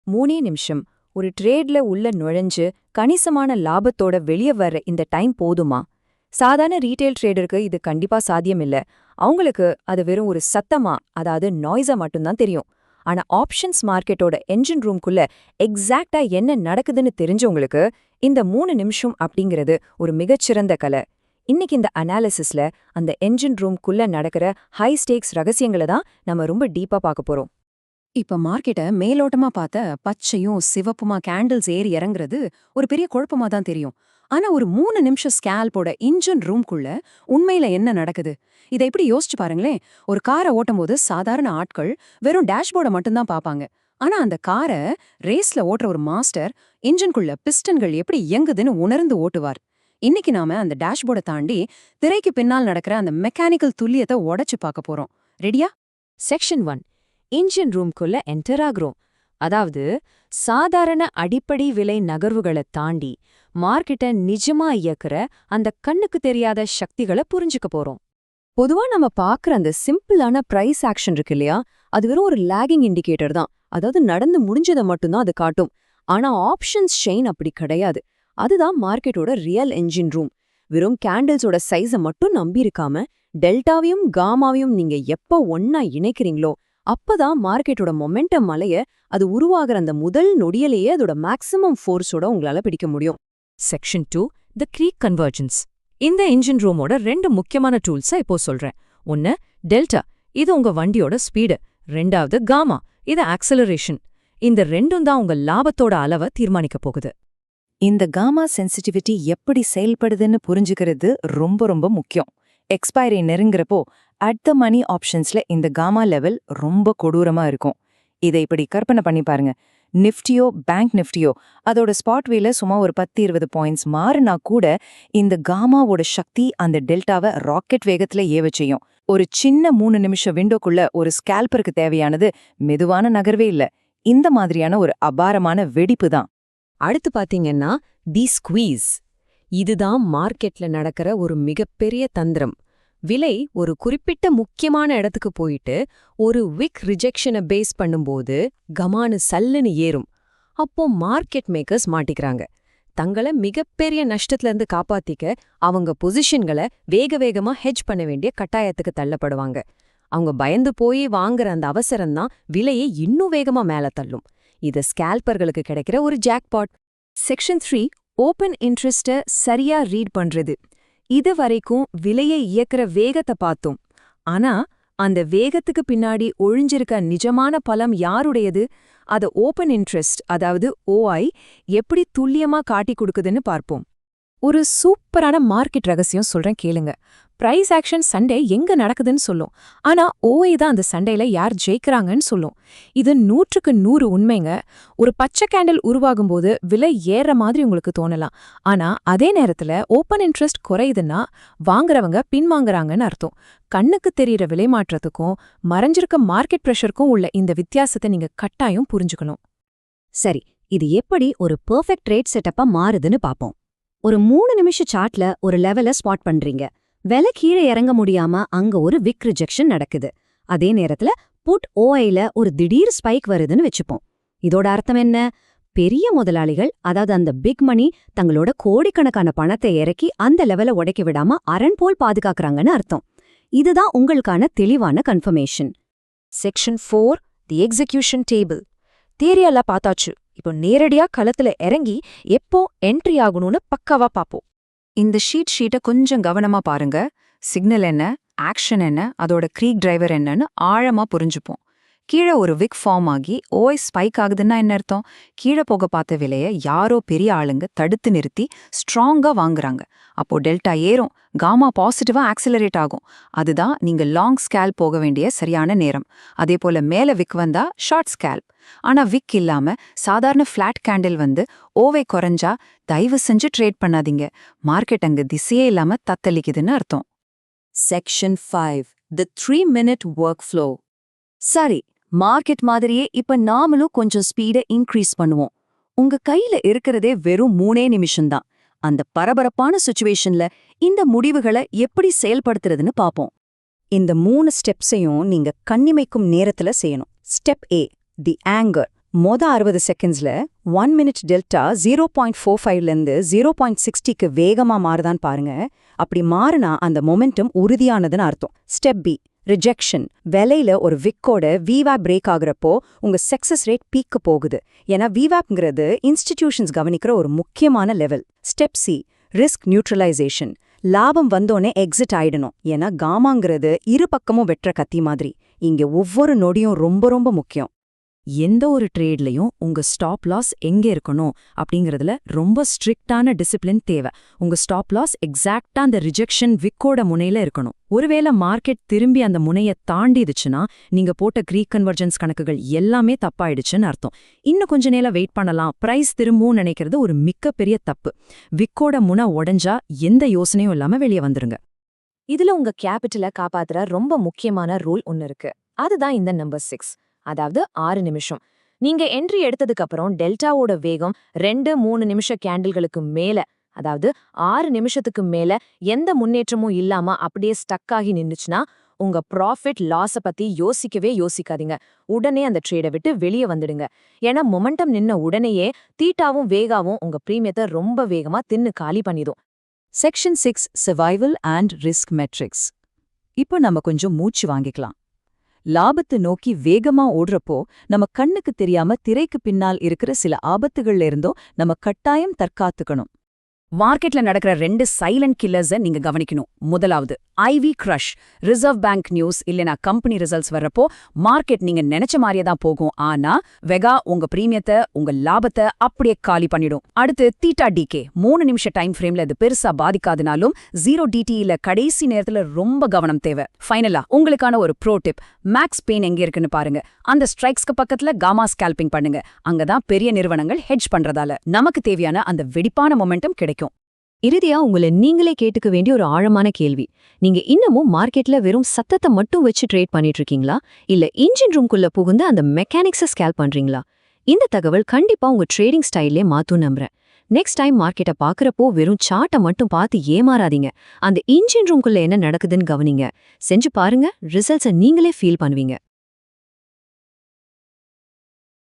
3 நிமிஷம் ஒரு ட்ரேட்ல உள்ள நுழைஞ்சு கணிசமான லாபத்தோட வெளியே வர்ற இந்த டைம் போதுமா? சாதாரண ரீட்டைல் ட்ரேடருக்கு இது கண்டிப்பா சாத்தியம் இல்ல. அவங்களுக்கு அது வெறும் ஒரு சத்தமா, அதாவது நாய்ஸா மட்டும்தான் தெரியும். ஆனா ஆப்ஷன்ஸ் மார்க்கெட்டோட என்ஜின் ரூம்குள்ள எக்ஸாக்ட்டா என்ன நடக்குதுன்னு தெரிஞ்சவங்களுக்கு இந்த 3 நிமிஷம் அப்படிங்கிறது ஒரு மிகச்சிறந்த கலை. இன்னைக்கு இந்த அனாலிசிஸ்ல அந்த என்ஜின் ரூம்குள்ள நடக்கிற ஹை ஸ்டேக்ஸ் ரகசியங்களை தான் நம்ம ரொம்ப டீப்பா பார்க்க போறோம். இப்ப மார்க்கெட்ட மேலோட்டமா பார்த்த பச்சையும் சிவப்புமா கேண்டில்ஸ் ஏறி இறங்குறது ஒரு பெரிய குழப்பமா தான் தெரியும். ஆனா ஒரு 3 நிமிஷம் ஸ்கேல்போட இன்ஜின் ரூம்குள்ள உண்மையில என்ன நடக்குது? இதை எப்படி யோசிச்சு பாருங்களேன். ஒரு காரை ஓட்டும்போது சாதாரண ஆட்கள் வெறும் டேஷ்போர்டை மட்டும்தான் பார்ப்பாங்க. ஆனா அந்த காரை ரேஸ்ல ஓட்டுற ஒரு மாஸ்டர் இன்ஜின்குள்ள பிஸ்டன்கள் எப்படி இயங்குதுன்னு உணர்ந்து ஓட்டுவார். இன்னைக்கு நாம அந்த டேஷ்போர்டை தாண்டி திரைக்கு பின்னால் நடக்கிற அந்த மெக்கானிக்கல் துல்லியத்தை உடைச்சு பார்க்க போறோம். ரெடியா? செக்ஷன் 1, இன்ஜின் ரூம்குள்ள என்டர் ஆகுறோம். அதாவது சாதாரண அடிப்படை விலை நகர்வுகளை தாண்டி மார்க்கெட்டை நிஜமா இயக்குற அந்த கண்ணுக்கு தெரியாத சக்திகளை புரிஞ்சுக்க போறோம். பொதுவா நம்ம பார்க்குற அந்த சிம்பிளான பிரைஸ் ஆக்ஷன் இருக்கு இல்லையா, அது வெறும் ஒரு லாகிங் இண்டிகேட்டர் தான். அதாவது நடந்து முடிஞ்சதை மட்டும்தான் அது காட்டும். ஆனா ஆப்ஷன்ஸ் செயின் அப்படி கிடையாது. அதுதான் மார்க்கெட்டோட ரியல் என்ஜின் ரூம். வெறும் கேண்டில்ஸோட சைஸை மட்டும் நம்பி இருக்காம டெல்டாவையும் காமாவையும் நீங்க எப்போ ஒன்னா இணைக்கிறீங்களோ அப்பதான் மார்க்கெட்டோட மொமெண்டம் மலைய அது உருவாகிற அந்த முதல் நொடியிலேயே அதோட மேக்ஸிமம் ஃபோர்ஸோட உங்களால பிடிக்க முடியும். செக்ஷன் 2, தி க்ரீக் கன்வர்ஜென்ஸ். இந்த இன்ஜின் ரூமோட 2 முக்கியமான டூல்ஸை இப்போ சொல்றேன். ஒன்னு டெல்டா, இது உங்க வண்டியோட ஸ்பீடு. 2வது காமா, இது ஆக்சலரேஷன். இந்த ரெண்டும் தான் உங்க லாபத்தோட அளவை தீர்மானிக்க போகுது. இந்த காமா சென்சிட்டிவிட்டி எப்படி செயல்படுதுன்னு புரிஞ்சுக்கிறது ரொம்ப ரொம்ப முக்கியம். எக்ஸ்பைரி நெருங்குறப்போ அட் த மணி ஆப்ஷன்ஸ்ல இந்த காமா லெவல் ரொம்ப கொடூரமா இருக்கும். இதை இப்படி கற்பனை பண்ணி பாருங்க. நிஃப்டியோ பேங்க் நிஃப்டியோ அதோட ஸ்பாட் வேல சும்மா ஒரு 10-20 பாயிண்ட்ஸ் மாறுனா கூட இந்த காமாவோட சக்தி அந்த டெல்டாவை ராக்கெட் வேகத்துல ஏவ செய்யும். ஒரு சின்ன 3 நிமிஷம் விண்டோக்குள்ள ஒரு ஸ்கேல்பருக்கு தேவையானது மெதுவான நகர்வே இல்ல, இந்த மாதிரியான ஒரு அபாரமான வெடிப்பு தான். அடுத்து பாத்தீங்கன்னா தி ஸ்குவீஸ். இதுதான் மார்க்கெட்ல நடக்கிற ஒரு மிகப்பெரிய தந்திரம். விலை ஒரு குறிப்பிட்ட முக்கியமான இடத்துக்கு போயிட்டு ஒரு விக் ரிஜெக்ஷனை பேஸ் பண்ணும்போது கமானு சல்லுன்னு ஏறும். அப்போ மார்க்கெட் மேக்கர்ஸ் மாட்டிக்கிறாங்க. தங்களை மிகப்பெரிய நஷ்டத்திலிருந்து காப்பாத்திக்க அவங்க பொசிஷன்களை வேக வேகமா ஹெட்ஜ் பண்ண வேண்டிய கட்டாயத்துக்கு தள்ளப்படுவாங்க. அவங்க பயந்து போய் வாங்குற அந்த அவசரம்தான் விலையை இன்னும் வேகமா மேல தள்ளும். இது ஸ்கேல்பர்களுக்கு கிடைக்கிற ஒரு ஜாக்பாட். செக்ஷன் 3, ஓப்பன் இன்ட்ரெஸ்ட சரியா ரீட் பண்றது. இது வரைக்கும் விலையை இயக்குற வேகத்தை பார்த்தோம். ஆனா அந்த வேகத்துக்கு பின்னாடி ஒழிஞ்சிருக்க நிஜமான பலம் யாருடையது? அத ஓப்பன் இன்ட்ரெஸ்ட், அதாவது ஓஐ, எப்படி துல்லியமா காட்டி கொடுக்குதுன்னு பார்ப்போம். ஒரு சூப்பரான மார்க்கெட் ரகசியம் சொல்றேன் கேளுங்க. பிரைஸ் ஆக்ஷன் சண்டே எங்க நடக்குதுன்னு சொல்லும். ஆனா ஓஐ தான் அந்த சண்டையில யார் ஜெயிக்கிறாங்கன்னு சொல்லும். இது 100க்கு 100 உண்மைங்க. ஒரு பச்சை கேண்டில் உருவாகும்போது விலை ஏற மாதிரி உங்களுக்கு தோணலாம். ஆனா அதே நேரத்துல ஓப்பன் இன்ட்ரெஸ்ட் குறையுதுன்னா வாங்குறவங்க பின்வாங்குறாங்கன்னு அர்த்தம். கண்ணுக்கு தெரியிற விலை மாற்றத்துக்கும் மறைஞ்சிருக்க மார்க்கெட் பிரஷருக்கும் உள்ள இந்த வித்தியாசத்தை நீங்க கட்டாயம் புரிஞ்சுக்கணும். சரி, இது எப்படி ஒரு பெர்ஃபெக்ட் ட்ரேட் செட்டப்பா மாறுதுன்னு பாப்போம். ஒரு 3 நிமிஷ சார்ட்ல ஒரு லெவல ஸ்பாட் பண்றீங்க. விலை கீழே இறங்க முடியாம அங்க ஒரு விக் ரிஜெக்ஷன் நடக்குது. அதே நேரத்துல புட் ஓஐல ஒரு திடீர் ஸ்பைக் வருதுன்னு வச்சுப்போம். இதோட அர்த்தம் என்ன? பெரிய முதலாளிகள், அதாவது அந்த பிக் மணி, தங்களோட கோடிக்கணக்கான பணத்தை இறக்கி அந்த லெவல உடைக்க விடாம அரண் போல் பாதுகாக்கறாங்கன்னு அர்த்தம். இதுதான் உங்களுக்கான தெளிவான கன்ஃபர்மேஷன். செக்ஷன் 4, தி எக்ஸிகியூஷன் டேபிள். தியரியெல்லாம் பார்த்தாச்சு. இப்போ நேரடியா களத்துல இறங்கி எப்போ என்ட்ரி ஆகணும்னு பக்காவா பாப்போம். இந்த ஷீட்டை கொஞ்சம் கவனமா பாருங்க. சிக்னல் என்ன, ஆக்ஷன் என்ன, அதோட க்ரீக் டிரைவர் என்னன்னு ஆழமா புரிஞ்சுப்போம். கீழே ஒரு விக் ஃபார்ம் ஆகி ஓஐ ஸ்பைக் ஆகுதுன்னா என்ன அர்த்தம்? கீழே போக பார்த்த விலையை யாரோ பெரிய ஆளுங்க தடுத்து நிறுத்தி ஸ்ட்ராங்கா வாங்குறாங்க. அப்போ டெல்டா ஏறும், காமா பாசிட்டிவா ஆக்சிலரேட் ஆகும். அதுதான் நீங்க லாங் ஸ்கேல்ப் போக வேண்டிய சரியான நேரம். அதே போல மேல விக் வந்தா ஷார்ட் ஸ்கேல்ப். ஆனா விக் இல்லாம சாதாரண ஃபிளாட் கேண்டில் வந்து ஓவை குறைஞ்சா தயவு செஞ்சு ட்ரேட் பண்ணாதீங்க. மார்க்கெட் அங்க திசையே இல்லாம தத்தளிக்குதுன்னு அர்த்தம். செக்ஷன் 5, தி 3-minute ஒர்க் ஃப்ளோ. சரி, மார்க்கெட் மாதிரியே இப்ப நாமளும் கொஞ்சம் ஸ்பீடை இன்க்ரீஸ் பண்ணுவோம். உங்க கையில இருக்கிறதே வெறும் 3 நிமிஷம்தான். அந்த பரபரப்பான சுச்சுவேஷன்ல இந்த முடிவுகளை எப்படி செயல்படுத்துறதுன்னு பாப்போம். இந்த 3 ஸ்டெப்ஸையும் நீங்க கண்ணிமைக்கும் நேரத்துல செய்யணும். ஸ்டெப் A, தி ஆங்கர், மொத 60 செகண்ட்ஸ்ல 1 மினிட் டெல்டா 0.45லேருந்து 0.60க்கு வேகமா மாறுதான்னு பாருங்க. அப்படி மாறுனா அந்த மொமெண்டம் உறுதியானதுன்னு அர்த்தம். Step B, rejection. விலையில ஒரு விக்கோட விவாப் பிரேக் ஆகுறப்போ உங்க சக்சஸ் ரேட் பீக்கு போகுது. ஏன்னா விவாப்ங்கிறது இன்ஸ்டிடியூஷன்ஸ் கவனிக்கிற ஒரு முக்கியமான level. Step C, risk neutralisation. லாபம் வந்தோனே எக்ஸிட் ஆயிடணும். ஏன்னா காமாங்கிறது இரு பக்கமும் வெற்ற கத்தி மாதிரி. இங்க ஒவ்வொரு நொடியும் ரொம்ப ரொம்ப முக்கியம். எந்த ஒரு ட்ரேட்லயும் உங்க ஸ்டாப் லாஸ் எங்க இருக்கணும் அப்படிங்கறதுல ரொம்ப ஸ்ட்ரிக்டான டிசிப்ளின் தேவை. உங்க ஸ்டாப் லாஸ் எக்ஸாக்டா அந்த ரிஜெக்ஷன் விக்கோட முனையில இருக்கணும். ஒருவேளை மார்க்கெட் திரும்பி அந்த முனையை தாண்டிடுச்சுன்னா நீங்க போட்ட க்ரீக் கன்வர்ஜன்ஸ் கணக்குகள் எல்லாமே தப்பாயிடுச்சுன்னு அர்த்தம். இன்னும் கொஞ்ச நேரம் வெயிட் பண்ணலாம், பிரைஸ் திரும்பவும் நினைக்கிறது ஒரு மிகப்பெரிய தப்பு. விக்கோட முனை உடைஞ்சா எந்த யோசனையும் இல்லாம வெளியே வந்துருங்க. இதுல உங்க கேபிட்டலை காப்பாத்துற ரொம்ப முக்கியமான ரூல் ஒன்னு இருக்கு. அதுதான் இந்த நம்பர் 6, அதாவது 6 நிமிஷம். நீங்க என்ட்ரி எடுத்ததுக்கு அப்புறம் டெல்டாவோட வேகம் 2-3 நிமிஷ கேண்டில்களுக்கு மேல, அதாவது 6 நிமிஷத்துக்கு மேல எந்த முன்னேற்றமும் இல்லாம அப்படியே ஸ்டக் ஆகி நின்னுச்சுன்னா உங்க ப்ராஃபிட் லாஸ பத்தி யோசிக்கவே யோசிக்காதீங்க. உடனே அந்த ட்ரேடை விட்டு வெளியே வந்துடுங்க. ஏன்னா மொமெண்டம் நின்ன உடனேயே தீட்டாவும் வேகாவும் உங்க பிரீமியத்தை ரொம்ப வேகமா தின்னு காலி பண்ணிடும். Section 6, survival and risk metrics. இப்போ நம்ம கொஞ்சம் மூச்சு வாங்கிக்கலாம். லாபத்தை நோக்கி வேகமா ஓடுறப்போ நம்ம கண்ணுக்கு தெரியாம திரைக்கு பின்னால் இருக்கிற சில ஆபத்துகள்ல இருந்தோ நம்ம கட்டாயம் தற்காத்துக்கணும். மார்க்கெட்ல நடக்கிற 2 சைலண்ட் கில்லர்ஸை நீங்க கவனிக்கணும். முதலாவது IV crush. Reserve bank news இல்லனா கம்பெனி ரிசல்ட்ஸ் வர்றப்போ மார்க்கெட் நீங்க நினைச்ச மாதிரியே தான் போகும், ஆனா வெகா உங்க பிரீமியத்தை உங்க லாபத்தை அப்படியே காலி பண்ணிடும். அடுத்து தீட்டா டிகே. 3 நிமிஷ டைம் ஃப்ரேம்ல இது பெருசா பாதிக்காதனாலும் 0 DTEல கடைசி நேரத்துல ரொம்ப கவனம் தேவை. ஃபைனலா உங்களுக்கான ஒரு ப்ரோ டிப், மேக்ஸ் பெயின் எங்க இருக்குன்னு பாருங்க. அந்த ஸ்ட்ரைக்ஸ்க்கு பக்கத்துல காமா ஸ்கேல்பிங் பண்ணுங்க. அங்கதான் பெரிய நிறுவனங்கள் ஹெட்ஜ் பண்றதால நமக்கு தேவையான அந்த வெடிப்பான மொமெண்டம் கிடைக்கும். இறுதியா உங்களை நீங்களே கேட்டுக்க வேண்டிய ஒரு ஆழமான கேள்வி. நீங்க இன்னமும் மார்க்கெட்ல வெறும் சத்தத்தை மட்டும் வச்சு ட்ரேட் பண்ணிட்டு இருக்கீங்களா, இல்ல இன்ஜின் ரூம்குள்ள புகுந்து அந்த மெக்கானிக்ஸை ஸ்கேல் பண்றீங்களா? இந்த தகவல் கண்டிப்பா உங்க ட்ரேடிங் ஸ்டைலே மாத்தும் நம்புறேன். நெக்ஸ்ட் டைம் மார்க்கெட்டை பாக்குறப்போ வெறும் சார்ட்டை மட்டும் பார்த்து ஏமாறாதீங்க. அந்த இன்ஜின் ரூம்குள்ள என்ன நடக்குதுன்னு கவனிங்க. செஞ்சு பாருங்க, ரிசல்ட்ஸை நீங்களே ஃபீல் பண்ணுவீங்க.